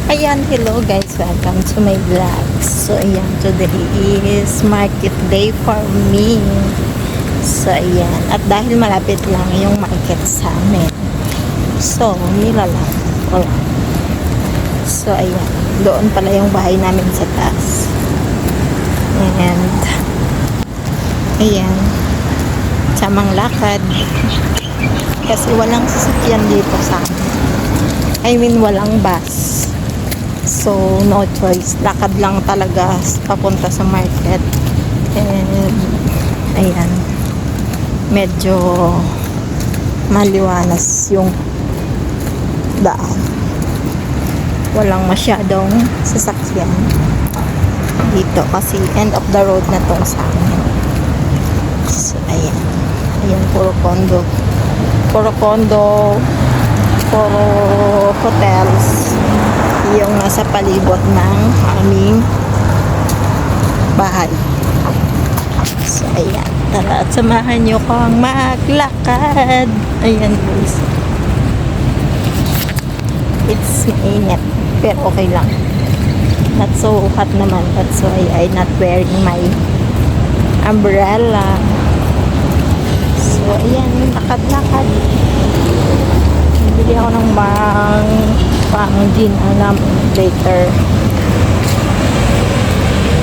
Ayan, hello guys, welcome to my vlog. So ayan, today is market day for me. So ayan, at dahil malapit lang yung market sa amin, so nilalakad ko lang. So ayan, doon pala yung bahay namin sa taas. And ayan, tamang lakad kasi walang sasakyan dito sa amin. I mean, walang bus. So, no choice. Lakad lang talaga papunta sa market. And, ayan. Medyo maliwanas yung daan. Walang masyadong sasakyan dito kasi end of the road na tong sa amin. So, ayan. Ayan, puro condo. Puro condo. Puro hotels yung nasa palibot ng aming bahay. So, ayan. Tara at samahan nyo ko ang maglakad. Ayan, guys. It's mainit. Pero okay lang. Not so hot naman. That's why I'm not wearing my umbrella. So, ayan. Lakad-lakad. Bili ako ng pang gin alam later.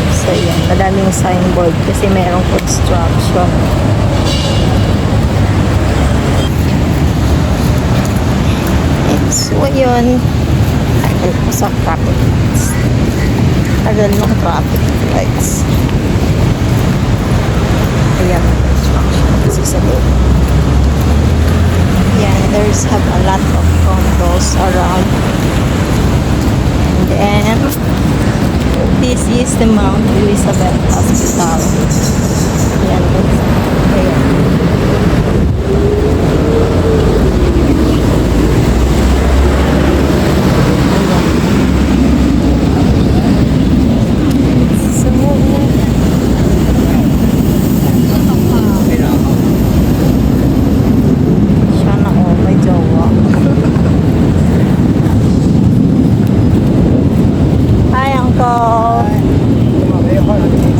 So yan, madaming signboard kasi mayroong construction. So yun, tagal ko sa traffic lights. Tagal ng traffic lights. Ayan, construction kasi sa loob. Yeah, there's have a lot of condos around. And then, this is the Mount Elizabeth Hospital. Yan, ayan.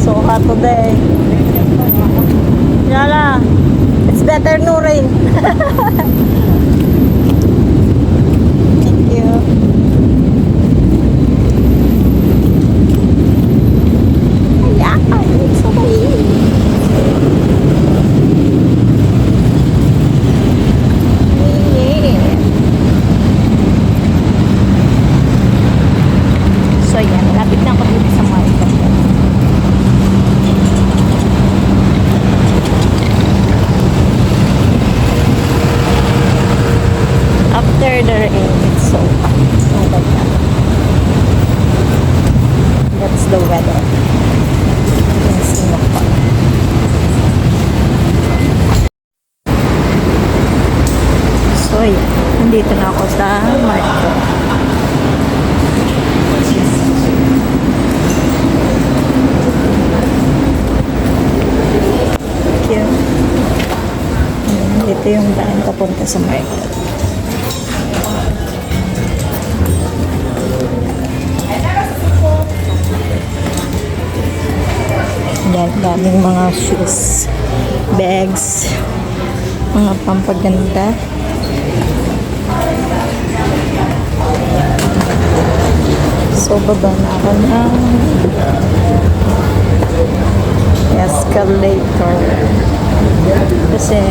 So hot today. Yala, it's better no rain. Thank you. Ayan, it's so mainit. So yan, malapit na ako dito sa market. After the rain, it's so hot. Oh my God. That's the weather in Singapore. So yan, nandito na ako sa market. Ito yung daan papunta sa market. Daming mga shoes, bags, mga pampaganda. So, baba na ako ng escalator. Kasi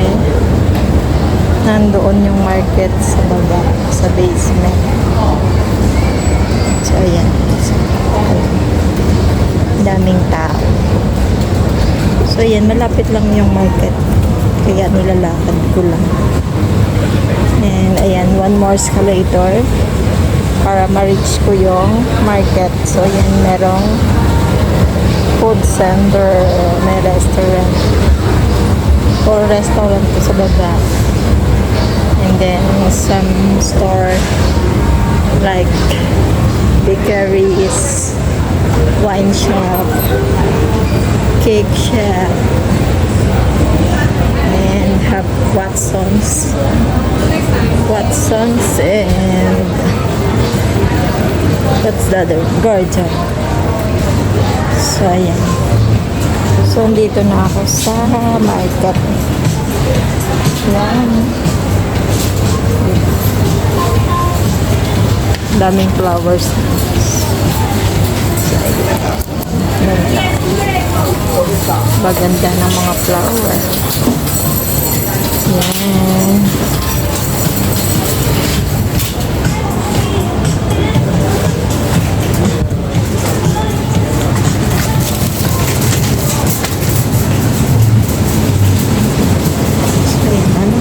nandoon yung market sa baba, sa basement. So, ayan. Daming tao. So, ayan. Malapit lang yung market. Kaya nilalakad ko lang. And, ayan. One more escalator para ma-reach ko yung market. So, ayan. Merong food center. May restaurant. Or restaurant ko sa baba. And then some store like bakeries, wine shop, cake shop, and have Watson's and That's the other garden. So, ayan. So, dito na ako sa market. Yan. Daming flowers. So, ayan. Maganda ng mga flower. Yan.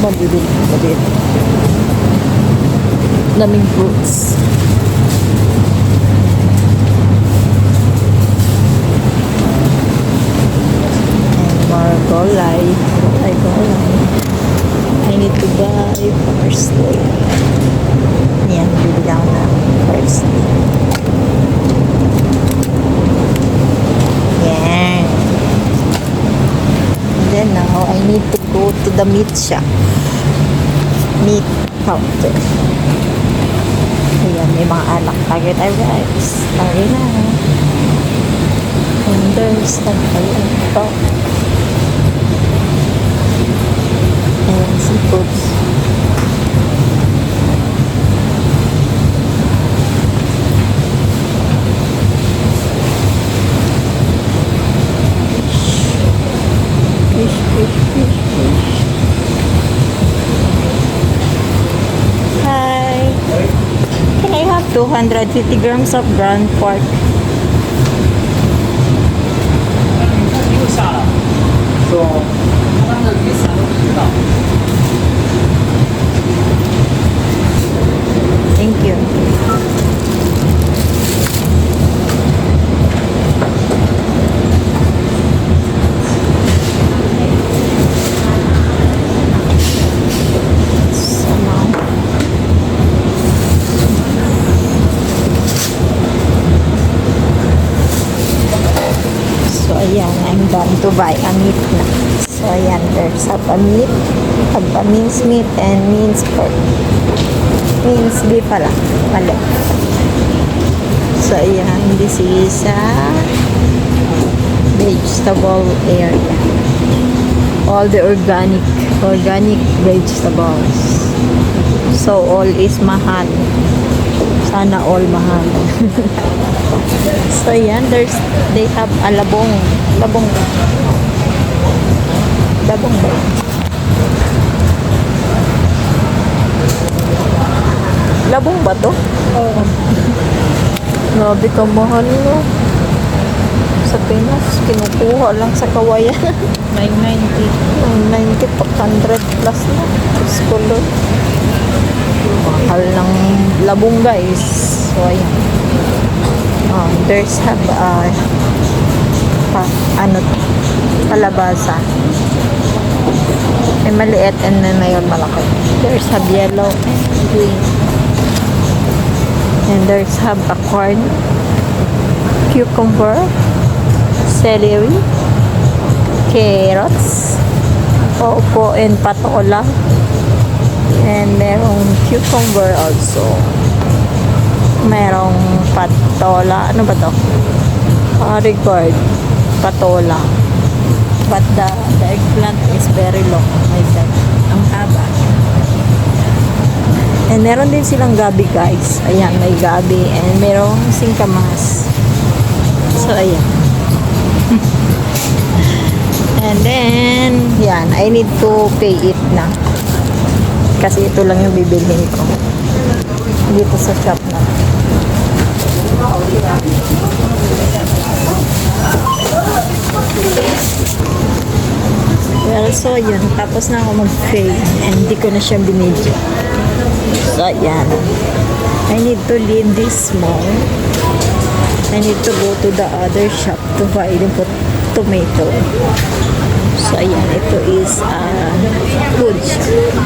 Mabibili ko dito. Daming fruits. And more gulay. Gulay. I need to buy parsley. Yan, bibili ako na parsley. Yan. And then now, I need to go to the meat shop. Meat counter. Ayan, may mga alak. Target arrives. Tari na. And there's the ito. And seafoods. Fish. Hi. Can I have 250 grams of ground pork? Thank you. Ayan, I'm done to buy a meat na. So, ayan, there's a meat, a minced meat, and minced pork. Minced beef pala. Mali. So, ayan, this is a vegetable area. All the organic vegetables. So, all is mahal. Sana all mahal. So, yan, they have a labong. Labong ba? Labong ba to? Oo. Grabe ka mahal, no? Sa Pinas, kinukuha lang sa kawayan. 990. 900 plus na. Scholar. Mahal ng labong, guys. So, ayan. There's kalabasa. May maliit and then mayroon malaki. There's yellow and green. And there's a corn, cucumber, celery, carrots, opo, and patola. And merong cucumber also. Merong patola. Ano ba to? Regard. Patola. But the eggplant is very long. Like that. Ang haba. And meron din silang gabi, guys. Ayan, may gabi. And merong singkamas. So, ayan. And then, yan. I need to pay it na. Kasi ito lang yung bibilhin ko. Dito sa shop na. Well, so yun. Tapos na ako mag-pay. And hindi ko na siya binidyo. So, ayan. I need to leave this mall. I need to go to the other shop to buy the tomato. So, ayan. Ito is a food shop.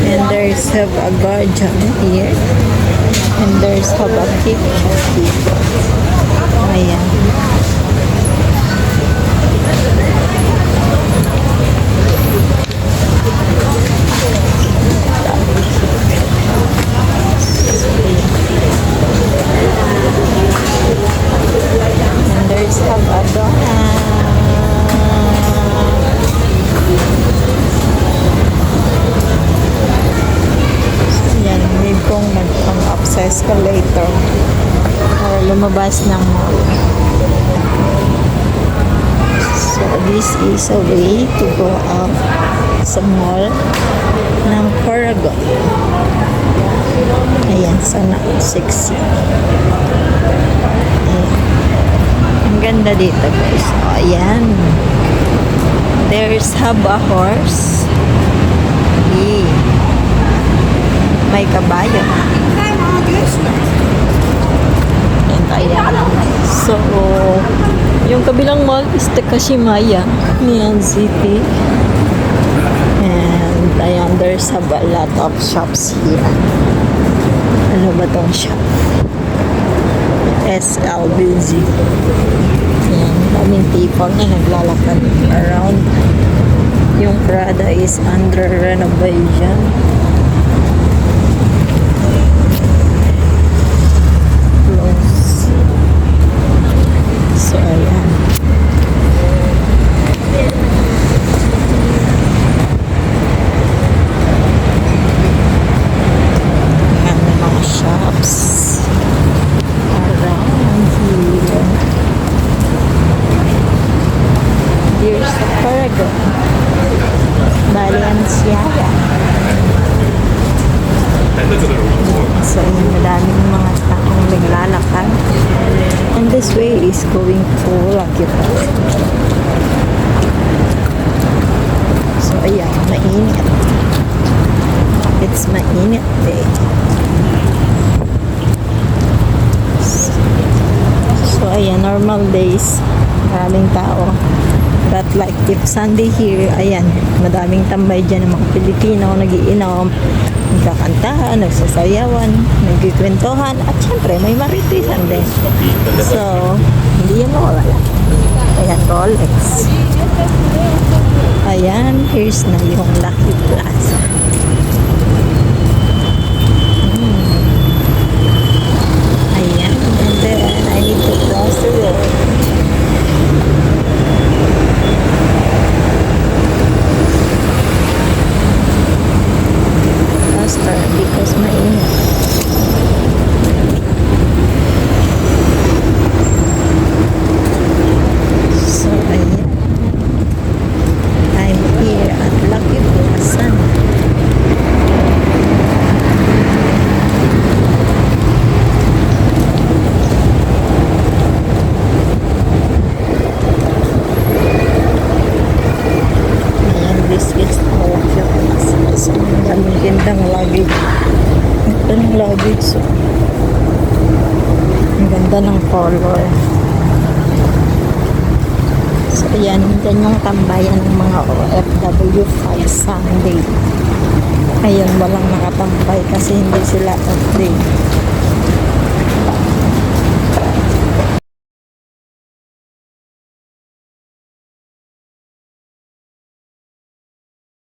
And there's a garden here. And there's a cake shop dito. Ayan. escalator para lumabas ng mall. So, this is a way to go out sa mall ng Paragon. Ayan, sana sexy. Ayan. Ang ganda dito, guys. So, ayan. There's Haba Horse. Yeah. May kabayo. Ayan. So, yung kabilang mall is Takashimaya, Mian City. And ayan, there's a lot of shops here. Ano ba tong shop? SLBZ. Ayan, daming people na naglalakad around. Yung Prada is under renovation. Close. So, ayan. Ayan, may mga shops around here. Here's the Paragon. Balenciaga. So, yun, madaming mga taong naglalakad. And this way is going to Lucky Park. So, ayan, mainit. It's mainit day. So, ayan, normal days. Maraming tao. But like if Sunday here, ayan, madaming tambay dyan ng mga Pilipino, nagiinom, nagkakantahan, nagsasayawan, nagkikwentuhan, at syempre may maritisan din. So, hindi yan mawala. Ayan, Rolex. Ayan, here's na yung Lucky Plaza. Ayan, and then I need to cross the road. Because mainit. So, ayan. I'm here at Lucky Plaza. Ayan, this is Lucky Plaza. So, ang daming tindang luggage. Ito ng luggage. So, ang ganda ng color. So, ayan. Yan yung tambayan ng mga OFW 5 Sunday. Ayun, walang nakatambay kasi hindi sila off day.